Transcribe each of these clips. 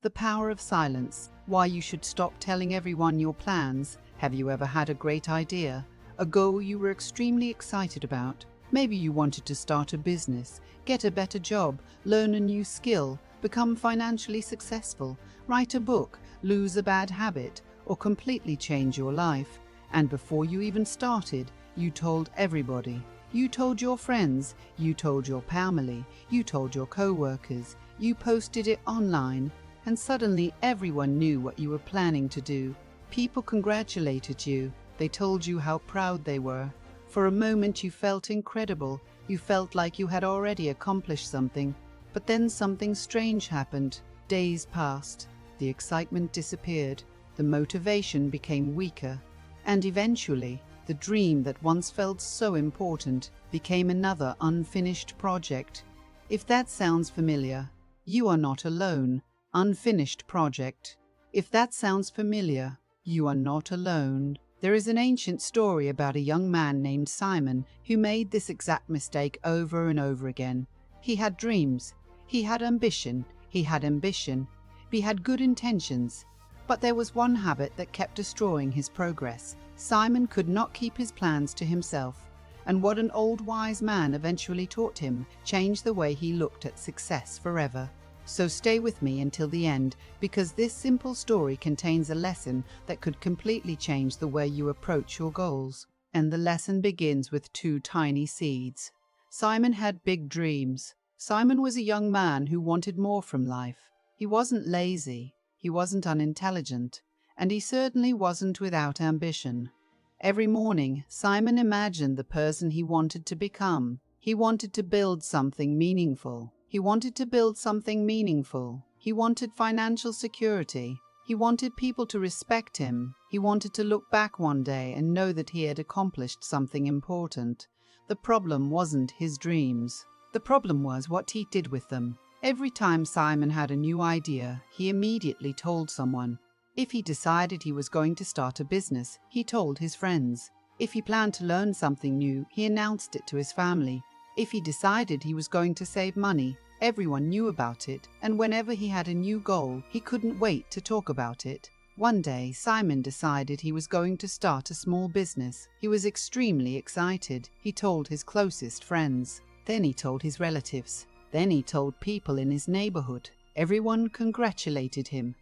The power of silence. Why you should stop telling everyone your plans. Have you ever had a great idea? A goal you were extremely excited about? Maybe you wanted to start a business, get a better job, learn a new skill, become financially successful, write a book, lose a bad habit, or completely change your life. And before you even started, you told everybody. You told your friends, you told your family, you told your co-workers, you posted it online, and suddenly everyone knew what you were planning to do. People congratulated you. They told you how proud they were. For a moment you felt incredible. You felt like you had already accomplished something. But then something strange happened. Days passed. The excitement disappeared. The motivation became weaker. And eventually, the dream that once felt so important became another unfinished project. If that sounds familiar, you are not alone. Unfinished project. If that sounds familiar, you are not alone. There is an ancient story about a young man named Simon who made this exact mistake over and over again. He had dreams. He had ambition. He had good intentions. But there was one habit that kept destroying his progress. Simon could not keep his plans to himself. And what an old wise man eventually taught him changed the way he looked at success forever. So stay with me until the end, because this simple story contains a lesson that could completely change the way you approach your goals. And the lesson begins with 2 tiny seeds. Simon had big dreams. Simon was a young man who wanted more from life. He wasn't lazy, he wasn't unintelligent, and he certainly wasn't without ambition. Every morning, Simon imagined the person he wanted to become. He wanted to build something meaningful. He wanted financial security. He wanted people to respect him. He wanted to look back one day and know that he had accomplished something important. The problem wasn't his dreams. The problem was what he did with them. Every time Simon had a new idea, he immediately told someone. If he decided he was going to start a business, he told his friends. If he planned to learn something new, he announced it to his family. If he decided he was going to save money, everyone knew about it, and whenever he had a new goal, he couldn't wait to talk about it. One day, Simon decided he was going to start a small business. He was extremely excited. He told his closest friends. Then he told his relatives. Then he told people in his neighborhood. Everyone congratulated him.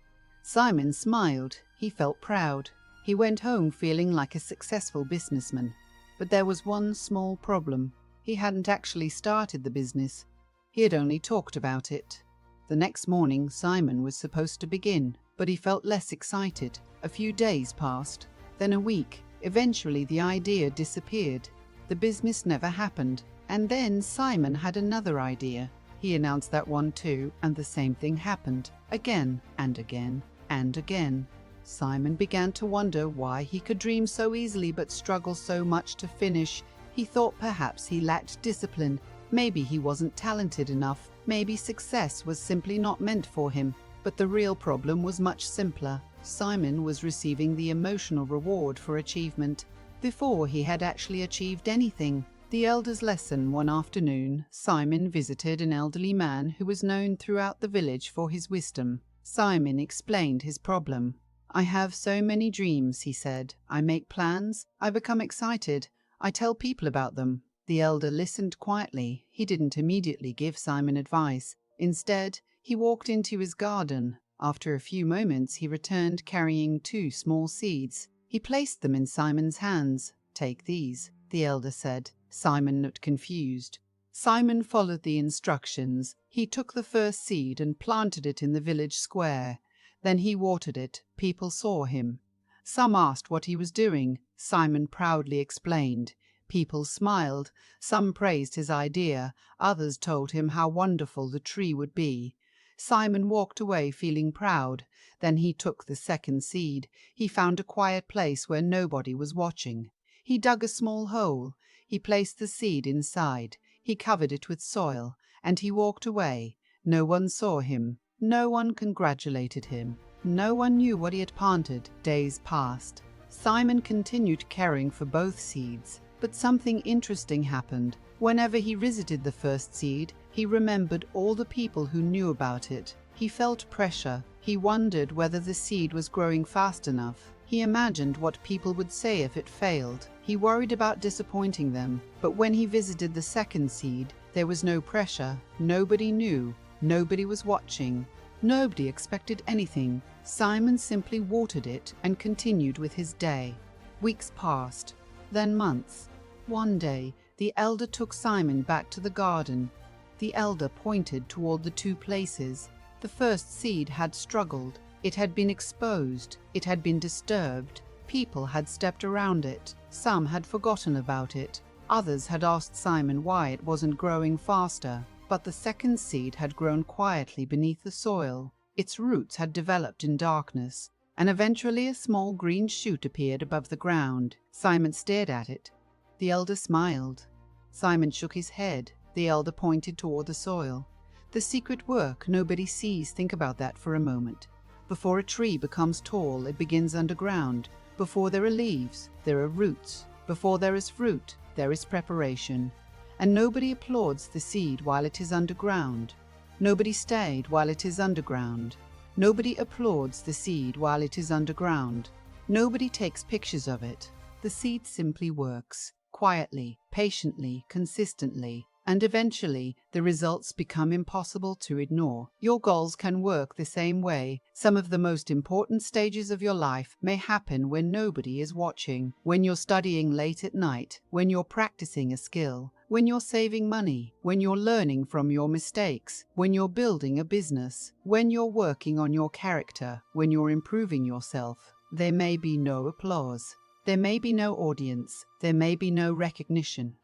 Simon smiled. He felt proud. He went home feeling like a successful businessman. But there was one small problem. He hadn't actually started the business. He had only talked about it. The next morning, Simon was supposed to begin, but he felt less excited. A few days passed, then a week. Eventually, the idea disappeared. The business never happened. And then Simon had another idea. He announced that one too, and the same thing happened. Again and again and again. Simon began to wonder why he could dream so easily but struggle so much to finish. He thought perhaps he lacked discipline. Maybe he wasn't talented enough. Maybe success was simply not meant for him. But the real problem was much simpler. Simon was receiving the emotional reward for achievement before he had actually achieved anything. The elder's lesson. One afternoon, Simon visited an elderly man who was known throughout the village for his wisdom. Simon explained his problem. "I have so many dreams," he said. "I make plans, I become excited, I tell people about them." The elder listened quietly. He didn't immediately give Simon advice. Instead, he walked into his garden. After a few moments, he returned carrying 2 small seeds. He placed them in Simon's hands. "Take these," the elder said. Simon looked confused. Simon followed the instructions. He took the first seed and planted it in the village square. Then he watered it. People saw him. Some asked what he was doing. Simon proudly explained. People smiled. Some praised his idea. Others told him how wonderful the tree would be. Simon walked away feeling proud. Then he took the second seed. He found a quiet place where nobody was watching. He dug a small hole. He placed the seed inside. He covered it with soil, and he walked away. No one saw him. No one congratulated him. No one knew what he had planted. Days passed. Simon continued caring for both seeds, but something interesting happened. Whenever he visited the first seed, he remembered all the people who knew about it. He felt pressure. He wondered whether the seed was growing fast enough. He imagined what people would say if it failed. He worried about disappointing them. But when he visited the second seed, there was no pressure. Nobody knew. Nobody was watching. Nobody expected anything. Simon simply watered it and continued with his day. Weeks passed, then months. One day, the elder took Simon back to the garden. The elder pointed toward the two places. The first seed had struggled. It had been exposed. It had been disturbed. People had stepped around it. Some had forgotten about it. Others had asked Simon why it wasn't growing faster. But the second seed had grown quietly beneath the soil. Its roots had developed in darkness, and eventually a small green shoot appeared above the ground. Simon stared at it. The elder smiled. Simon shook his head. The elder pointed toward the soil. The secret work nobody sees. Think about that for a moment. Before a tree becomes tall, it begins underground. Before there are leaves, there are roots. Before there is fruit, there is preparation. And nobody applauds the seed while it is underground. Nobody stayed while it is underground. Nobody applauds the seed while it is underground. Nobody takes pictures of it. The seed simply works, quietly, patiently, consistently, and eventually the results become impossible to ignore. Your goals can work the same way. Some of the most important stages of your life may happen when nobody is watching, when you're studying late at night, when you're practicing a skill, when you're saving money, when you're learning from your mistakes, when you're building a business, when you're working on your character, when you're improving yourself. There may be no applause. There may be no audience. There may be no recognition.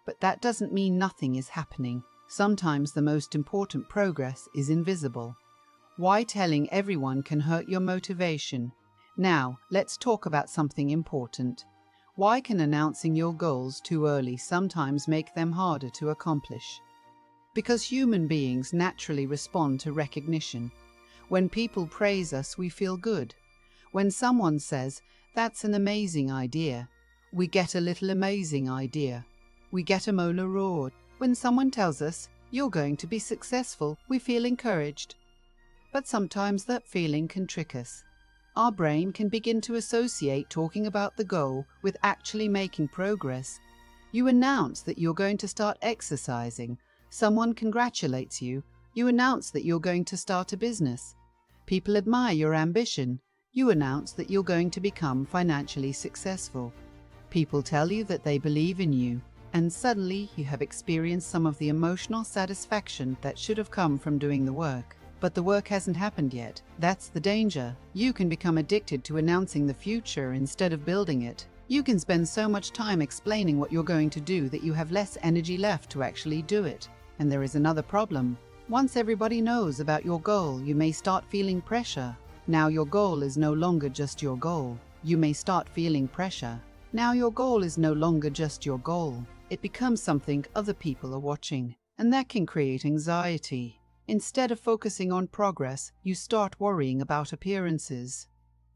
But that doesn't mean nothing is happening. Sometimes the most important progress is invisible. Why telling everyone can hurt your motivation? Now, let's talk about something important. Why can announcing your goals too early sometimes make them harder to accomplish? Because human beings naturally respond to recognition. When people praise us, we feel good. When someone says, "That's an amazing idea," we get a little amazing idea. We get a molar roar. When someone tells us, "You're going to be successful," we feel encouraged. But sometimes that feeling can trick us. Our brain can begin to associate talking about the goal with actually making progress. You announce that you're going to start exercising. Someone congratulates you. You announce that you're going to start a business. People admire your ambition. You announce that you're going to become financially successful. People tell you that they believe in you. And suddenly you have experienced some of the emotional satisfaction that should have come from doing the work. But the work hasn't happened yet. That's the danger. You can become addicted to announcing the future instead of building it. You can spend so much time explaining what you're going to do that you have less energy left to actually do it. And there is another problem. Once everybody knows about your goal, you may start feeling pressure. Now your goal is no longer just your goal. You may start feeling pressure. Now your goal is no longer just your goal. It becomes something other people are watching, and that can create anxiety. Instead of focusing on progress, you start worrying about appearances.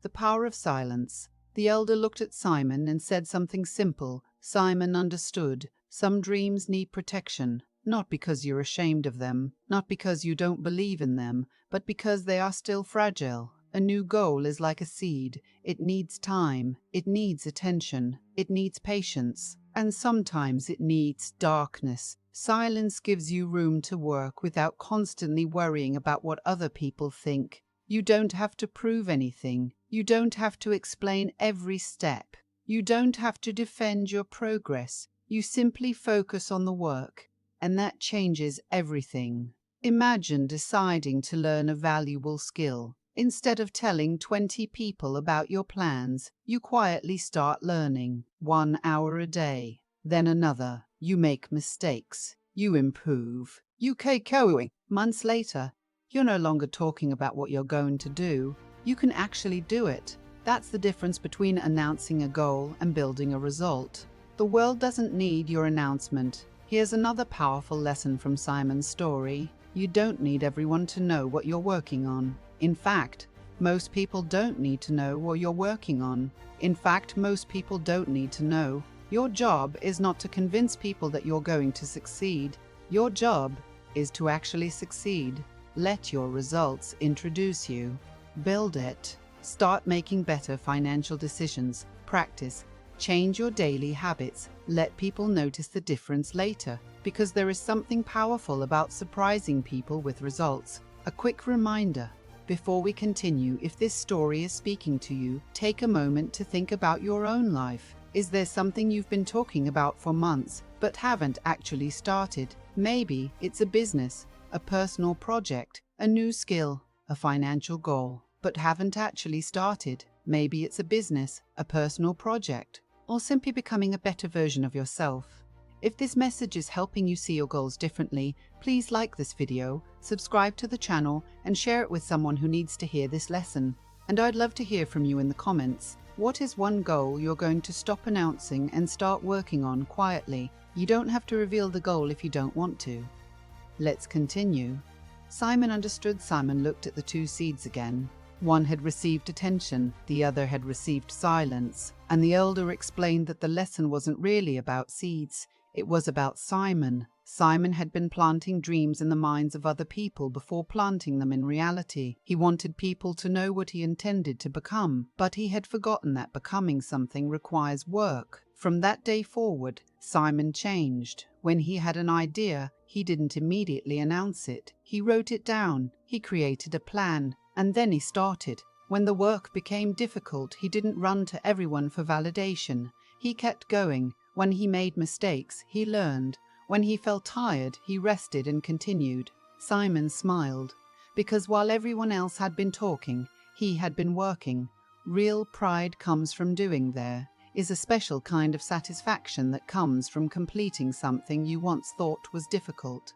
The power of silence. The elder looked at Simon and said something simple. Simon understood. Some dreams need protection, not because you're ashamed of them, not because you don't believe in them, but because they are still fragile. A new goal is like a seed. It needs time. It needs attention. It needs patience. And sometimes it needs darkness. Silence gives you room to work without constantly worrying about what other people think. You don't have to prove anything. You don't have to explain every step. You don't have to defend your progress. You simply focus on the work, and that changes everything. Imagine deciding to learn a valuable skill. Instead of telling 20 people about your plans, you quietly start learning 1 hour a day, then another. You make mistakes. You improve. You keep going. Months later, you're no longer talking about what you're going to do. You can actually do it. That's the difference between announcing a goal and building a result. The world doesn't need your announcement. Here's another powerful lesson from Simon's story. You don't need everyone to know what you're working on. In fact, most people don't need to know what you're working on. In fact, most people don't need to know. Your job is not to convince people that you're going to succeed. Your job is to actually succeed. Let your results introduce you. Build it. Start making better financial decisions. Practice. Change your daily habits. Let people notice the difference later, because there is something powerful about surprising people with results. A quick reminder. Before we continue, if this story is speaking to you, take a moment to think about your own life. Is there something you've been talking about for months, but haven't actually started? Maybe it's a business, a personal project, a new skill, a financial goal, but haven't actually started. Maybe it's a business, a personal project, or simply becoming a better version of yourself. If this message is helping you see your goals differently, please like this video, subscribe to the channel, and share it with someone who needs to hear this lesson. And I'd love to hear from you in the comments. What is one goal you're going to stop announcing and start working on quietly? You don't have to reveal the goal if you don't want to. Let's continue. Simon understood. Simon looked at the two seeds again. One had received attention, the other had received silence, and the elder explained that the lesson wasn't really about seeds. It was about Simon. Simon had been planting dreams in the minds of other people before planting them in reality. He wanted people to know what he intended to become, but he had forgotten that becoming something requires work. From that day forward, Simon changed. When he had an idea, he didn't immediately announce it. He wrote it down. He created a plan, and then he started. When the work became difficult, he didn't run to everyone for validation. He kept going. When he made mistakes, he learned. When he felt tired, he rested and continued. Simon smiled, because while everyone else had been talking, he had been working. Real pride comes from doing. There is a special kind of satisfaction that comes from completing something you once thought was difficult.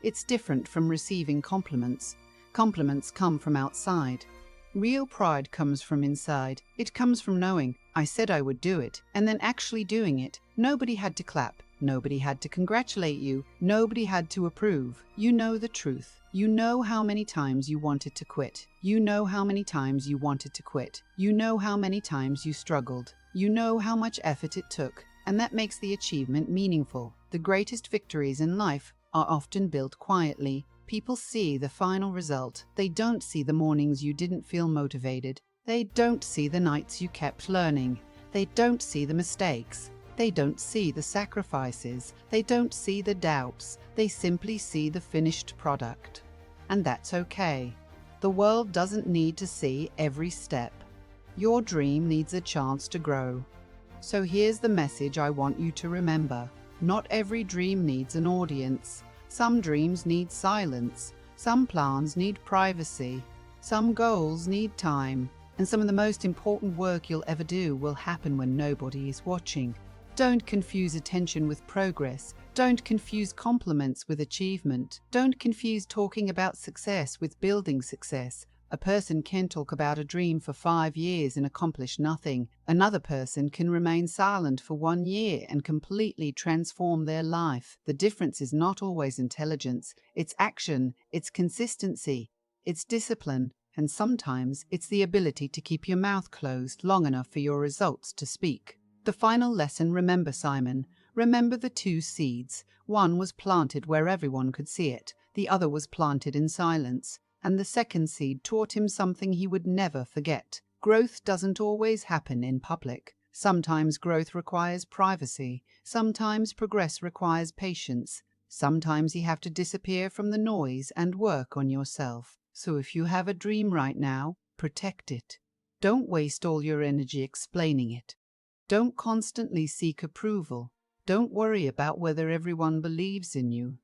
It's different from receiving compliments. Compliments come from outside. Real pride comes from inside. It comes from knowing, I said I would do it, and then actually doing it. Nobody had to clap. Nobody had to congratulate you. Nobody had to approve. You know the truth. You know how many times you wanted to quit. You know how many times you wanted to quit. You know how many times you struggled. You know how much effort it took, and that makes the achievement meaningful. The greatest victories in life are often built quietly. People see the final result. They don't see the mornings you didn't feel motivated. They don't see the nights you kept learning. They don't see the mistakes. They don't see the sacrifices. They don't see the doubts. They simply see the finished product. And that's okay. The world doesn't need to see every step. Your dream needs a chance to grow. So here's the message I want you to remember. Not every dream needs an audience. Some dreams need silence. Some plans need privacy. Some goals need time. And some of the most important work you'll ever do will happen when nobody is watching. Don't confuse attention with progress. Don't confuse compliments with achievement. Don't confuse talking about success with building success. A person can talk about a dream for 5 years and accomplish nothing. Another person can remain silent for 1 year and completely transform their life. The difference is not always intelligence. It's action, it's consistency, it's discipline, and sometimes it's the ability to keep your mouth closed long enough for your results to speak. The final lesson, remember Simon. Remember the two seeds. One was planted where everyone could see it. The other was planted in silence. And the second seed taught him something he would never forget. Growth doesn't always happen in public. Sometimes growth requires privacy. Sometimes progress requires patience. Sometimes you have to disappear from the noise and work on yourself. So if you have a dream right now, protect it. Don't waste all your energy explaining it. Don't constantly seek approval. Don't worry about whether everyone believes in you.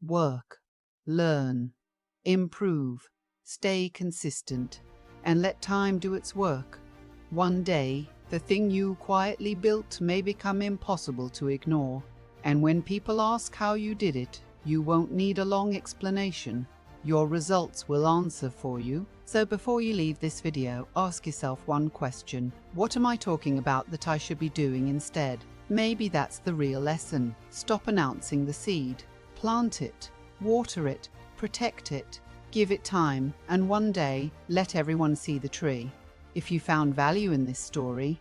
Work, learn, improve, stay consistent, and let time do its work. One day, the thing you quietly built may become impossible to ignore. And when people ask how you did it, you won't need a long explanation. Your results will answer for you. So before you leave this video, ask yourself one question. What am I talking about that I should be doing instead? Maybe that's the real lesson. Stop announcing the seed. Plant it, water it, protect it, give it time, and one day, let everyone see the tree. If you found value in this story,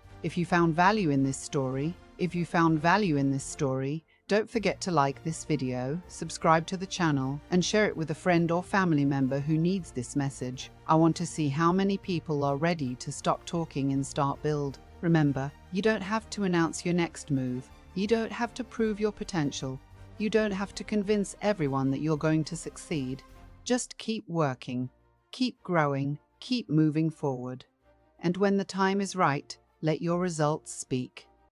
Don't forget to like this video, subscribe to the channel, and share it with a friend or family member who needs this message. I want to see how many people are ready to stop talking and start build. Remember, you don't have to announce your next move. You don't have to prove your potential. You don't have to convince everyone that you're going to succeed. Just keep working, keep growing, keep moving forward. And when the time is right, let your results speak.